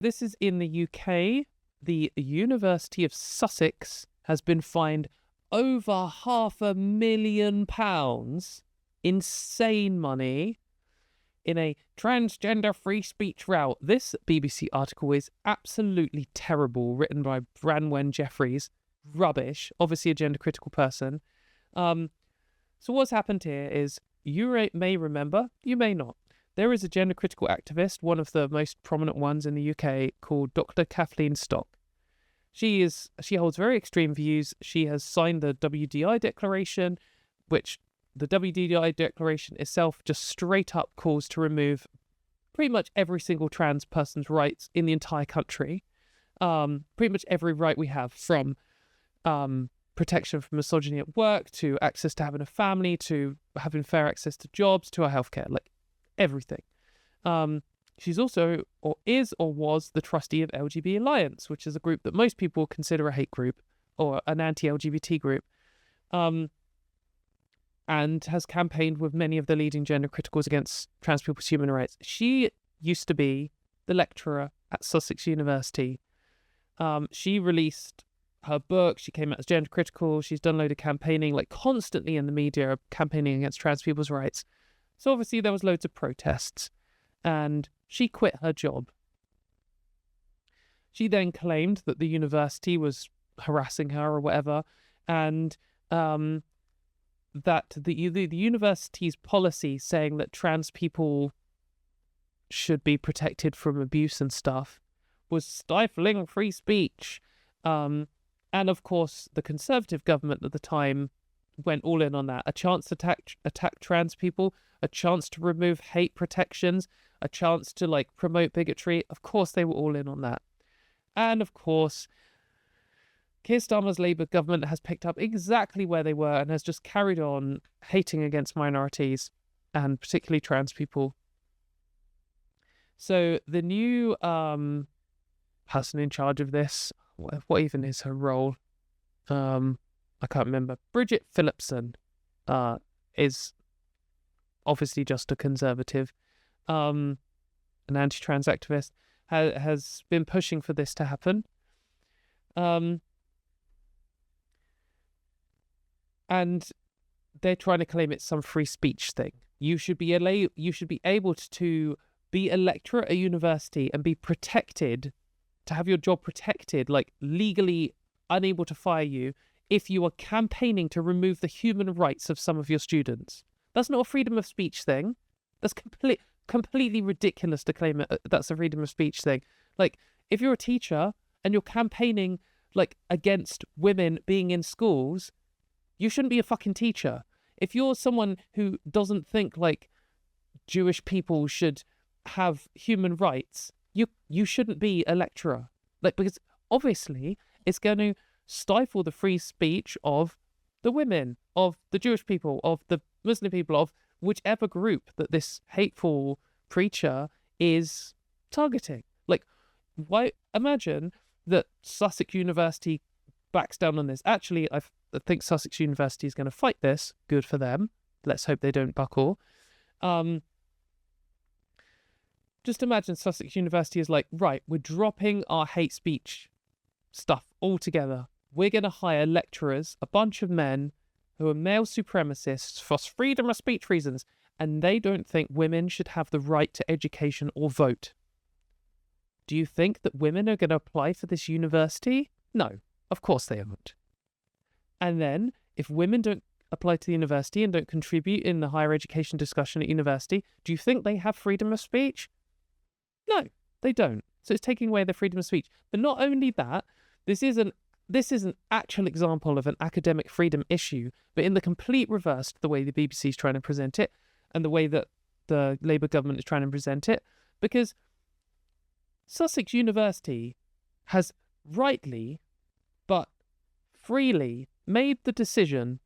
This is in the UK. The University of Sussex has been fined over £500,000, insane money, in a transgender free speech row. This BBC article is absolutely terrible, written by Branwen Jeffries. Rubbish, obviously a gender critical person. So what's happened here is, you may remember, you may not, there is a gender critical activist, one of the most prominent ones in the UK, called Dr. Kathleen Stock. She holds very extreme views. She has signed the WDI declaration, which the WDI declaration itself just straight up calls to remove pretty much every single trans person's rights in the entire country. Pretty much every right we have, from protection from misogyny at work, to access to having a family, to having fair access to jobs, to our healthcare, like everything. She's also, or is, or was, the trustee of LGBT Alliance, which is a group that most people consider a hate group or an anti-LGBT group, and has campaigned with many of the leading gender criticals against trans people's human rights. She used to be the lecturer at Sussex University. She released her book. She came out as gender critical. She's done a load of campaigning, like constantly in the media, campaigning against trans people's rights. So obviously there was loads of protests, and she quit her job. She then claimed that the university was harassing her or whatever, and that the university's policy saying that trans people should be protected from abuse and stuff was stifling free speech. And of course, the Conservative government at the time went all in on that. A chance to attack trans people, a chance to remove hate protections, a chance to like promote bigotry. Of course, they were all in on that. And of course, Keir Starmer's Labour government has picked up exactly where they were and has just carried on hating against minorities, and particularly trans people. So the new person in charge of this, what even is her role? I can't remember. Bridget Phillipson is obviously just a conservative, an anti-trans activist, has been pushing for this to happen. And they're trying to claim it's some free speech thing. You should be able to be a lecturer at a university and be protected, to have your job protected, like legally unable to fire you if you are campaigning to remove the human rights of some of your students. That's not a freedom of speech thing. That's completely ridiculous to claim that's a freedom of speech thing. Like, if you're a teacher and you're campaigning like against women being in schools, you shouldn't be a fucking teacher. If you're someone who doesn't think like Jewish people should have human rights, you shouldn't be a lecturer. Like, because obviously it's going to stifle the free speech of the women, of the Jewish people, of the Muslim people, of whichever group that this hateful preacher is targeting. Like, why imagine that Sussex University backs down on this? Actually, I think Sussex University is going to fight this. Good for them. Let's hope they don't buckle. Just imagine Sussex University is like, right, we're dropping our hate speech stuff altogether. We're going to hire lecturers, a bunch of men who are male supremacists for freedom of speech reasons, and they don't think women should have the right to education or vote. Do you think that women are going to apply for this university? No, of course they aren't. And then, if women don't apply to the university and don't contribute in the higher education discussion at university, do you think they have freedom of speech? No, they don't. So it's taking away their freedom of speech. But not only that, this is an actual example of an academic freedom issue, but in the complete reverse to the way the BBC is trying to present it and the way that the Labour government is trying to present it. Because Sussex University has rightly, but freely, made the decision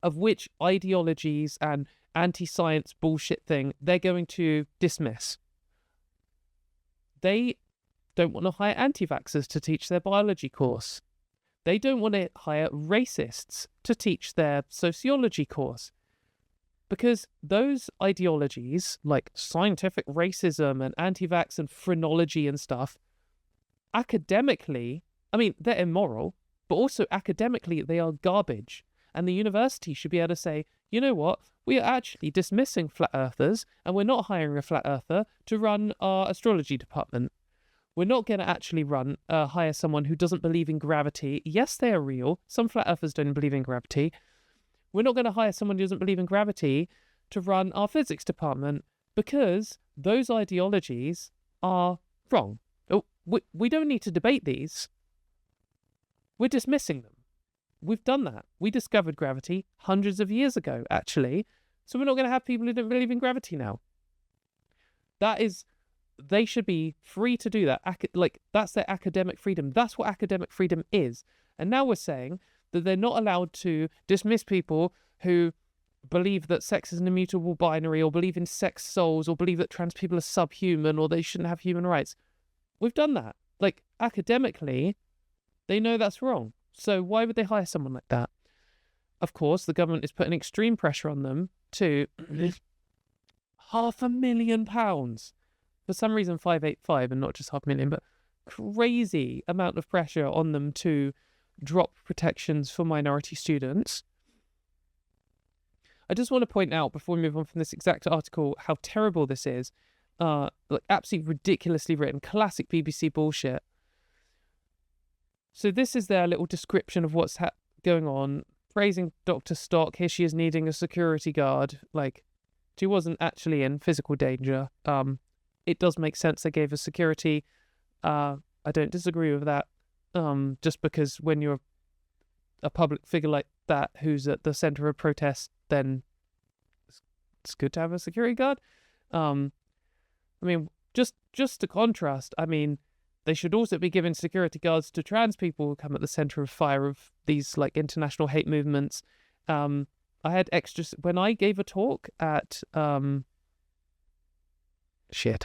of which ideologies and anti-science bullshit thing they're going to dismiss. They don't want to hire anti-vaxxers to teach their biology course. They don't want to hire racists to teach their sociology course. Because those ideologies, like scientific racism and anti-vax and phrenology and stuff, academically, I mean, they're immoral, but also academically, they are garbage. And the university should be able to say, you know what, we are actually dismissing flat earthers, and we're not hiring a flat earther to run our astrology department. We're not going to actually hire someone who doesn't believe in gravity. Yes, they are real. Some flat earthers don't believe in gravity. We're not going to hire someone who doesn't believe in gravity to run our physics department because those ideologies are wrong. We don't need to debate these. We're dismissing them. We've done that. We discovered gravity hundreds of years ago, actually. So we're not going to have people who don't believe in gravity now. They should be free to do that. That's their academic freedom. That's what academic freedom is. And now we're saying that they're not allowed to dismiss people who believe that sex is an immutable binary, or believe in sex souls, or believe that trans people are subhuman, or they shouldn't have human rights. We've done that. Academically, they know that's wrong. So why would they hire someone like that? Of course, the government is putting extreme pressure on them to £500,000. For some reason, 585 and not just 500,000, but crazy amount of pressure on them to drop protections for minority students. I just want to point out, before we move on from this exact article, how terrible this is. Absolutely ridiculously written, classic BBC bullshit. So this is their little description of what's going on. Praising Dr. Stock, here she is needing a security guard. She wasn't actually in physical danger. It does make sense they gave her security. I don't disagree with that. Just because when you're a public figure like that who's at the centre of protest, then it's good to have a security guard. Just to contrast, they should also be giving security guards to trans people who come at the centre of fire of these international hate movements. I had extras when I gave a talk at I've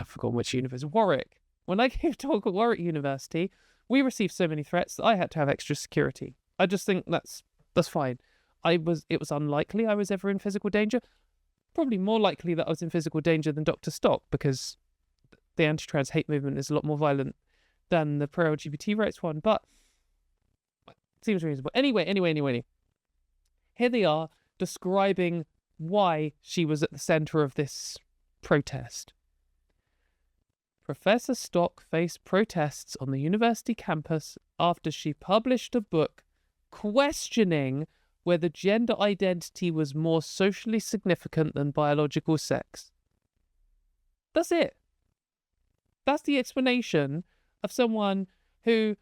forgotten which university. Warwick. When I gave a talk at Warwick University, we received so many threats that I had to have extra security. I just think that's fine. It was unlikely I was ever in physical danger. Probably more likely that I was in physical danger than Dr. Stock, because the anti-trans hate movement is a lot more violent than the pro-LGBT rights one, but it seems reasonable. Anyway. Here they are describing why she was at the centre of this protest. Professor Stock faced protests on the university campus after she published a book questioning whether gender identity was more socially significant than biological sex. That's it. That's the explanation of someone who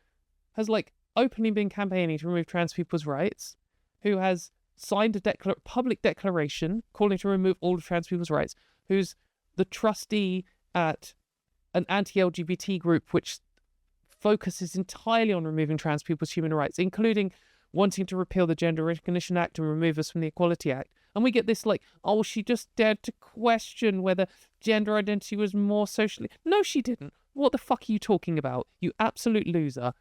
has openly been campaigning to remove trans people's rights, who has signed a public declaration calling to remove all of trans people's rights, who's the trustee at an anti-LGBT group which focuses entirely on removing trans people's human rights, including wanting to repeal the Gender Recognition Act and remove us from the Equality Act. And we get this she just dared to question whether gender identity was more socially... No, she didn't. What the fuck are you talking about? You absolute loser.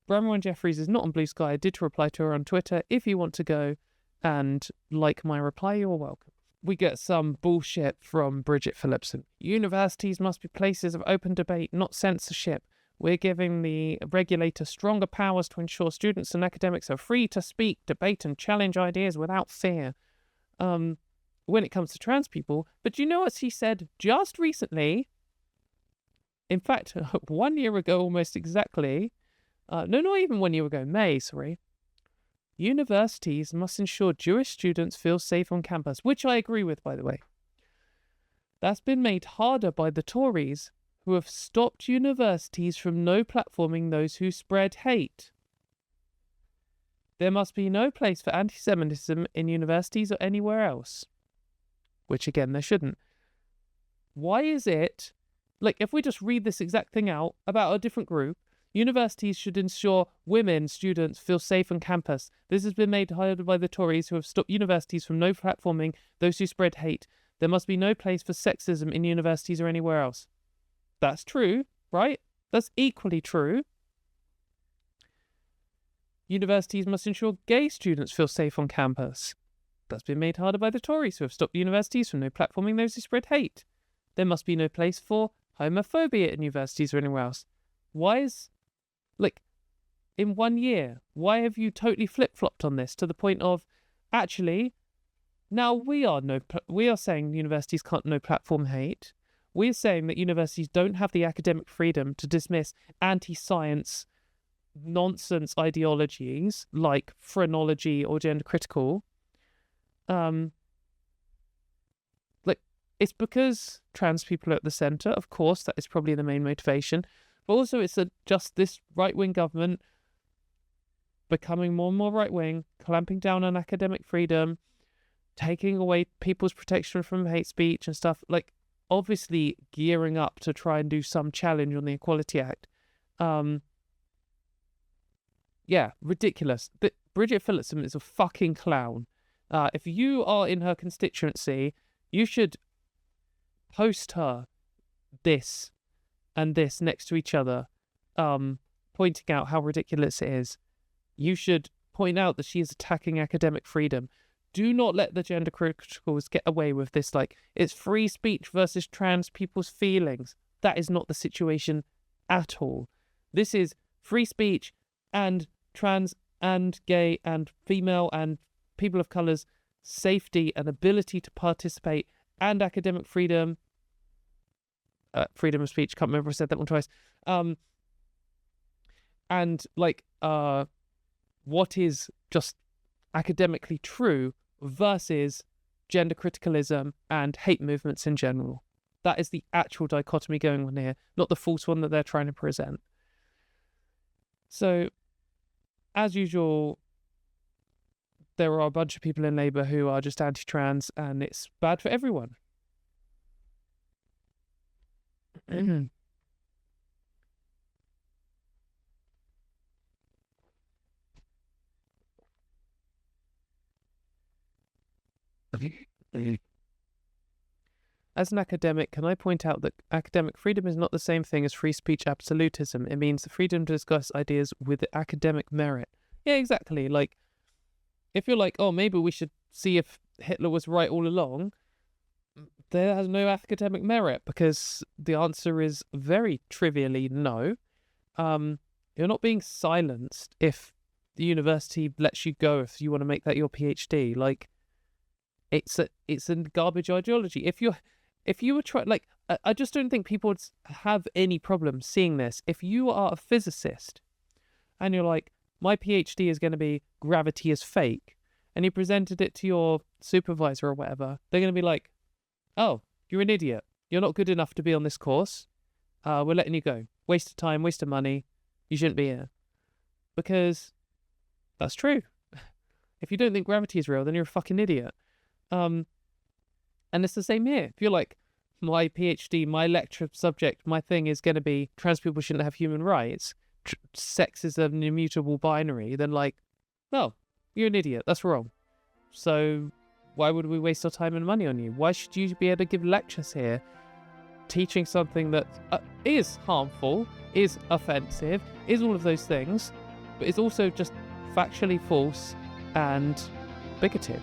Branwen Jeffries is not on Blue Sky. I did reply to her on Twitter. If you want to go and like my reply, you're welcome. We get some bullshit from Bridget Phillipson. Universities must be places of open debate, not censorship. We're giving the regulator stronger powers to ensure students and academics are free to speak, debate, and challenge ideas without fear. When it comes to trans people. But you know what she said just recently? In fact, 1 year ago, almost exactly. No, not even 1 year ago. May, sorry. Universities must ensure Jewish students feel safe on campus, which I agree with, by the way. That's been made harder by the Tories, who have stopped universities from no-platforming those who spread hate. There must be no place for anti-Semitism in universities or anywhere else. Which, again, there shouldn't. Why is it, if we just read this exact thing out about a different group, universities should ensure women students feel safe on campus. This has been made harder by the Tories, who have stopped universities from no platforming those who spread hate. There must be no place for sexism in universities or anywhere else. That's true, right? That's equally true. Universities must ensure gay students feel safe on campus. That's been made harder by the Tories, who have stopped universities from no platforming those who spread hate. There must be no place for homophobia at universities or anywhere else. Why is, in 1 year, why have you totally flip-flopped on this to the point of, actually, now we are saying universities can't no platform hate. We're saying that universities don't have the academic freedom to dismiss anti-science nonsense ideologies like phrenology or gender critical. It's because trans people are at the centre. Of course, that is probably the main motivation. But also it's just this right-wing government becoming more and more right-wing, clamping down on academic freedom, taking away people's protection from hate speech and stuff, obviously gearing up to try and do some challenge on the Equality Act. Yeah, ridiculous. Bridget Phillipson is a fucking clown. If you are in her constituency, you should post her this and this next to each other, pointing out how ridiculous it is. You should point out that she is attacking academic freedom. Do not let the gender criticals get away with this, it's free speech versus trans people's feelings. That is not the situation at all. This is free speech and trans and gay and female and people of colour's safety and ability to participate and academic freedom. Freedom of speech, can't remember if I said that one twice. What is just academically true versus gender criticalism and hate movements in general. That is the actual dichotomy going on here, not the false one that they're trying to present. So, as usual, there are a bunch of people in Labour who are just anti-trans, and it's bad for everyone. As an academic, can I point out that academic freedom is not the same thing as free speech absolutism? It means the freedom to discuss ideas with academic merit. Yeah, exactly. If you're oh, maybe we should see if Hitler was right all along, there has no academic merit, because the answer is very trivially no. You're not being silenced if the university lets you go if you want to make that your PhD. It's a garbage ideology. If you were trying, I just don't think people would have any problem seeing this. If you are a physicist and you're my PhD is going to be gravity is fake, and you presented it to your supervisor or whatever, they're going to be oh, you're an idiot. You're not good enough to be on this course. We're letting you go. Waste of time, waste of money. You shouldn't be here. Because that's true. If you don't think gravity is real, then you're a fucking idiot. And it's the same here. If you're my PhD, my lecture subject, my thing is going to be trans people shouldn't have human rights, sex is an immutable binary, then no, you're an idiot. That's wrong. So why would we waste our time and money on you? Why should you be able to give lectures here teaching something that is harmful, is offensive, is all of those things, but is also just factually false and bigoted?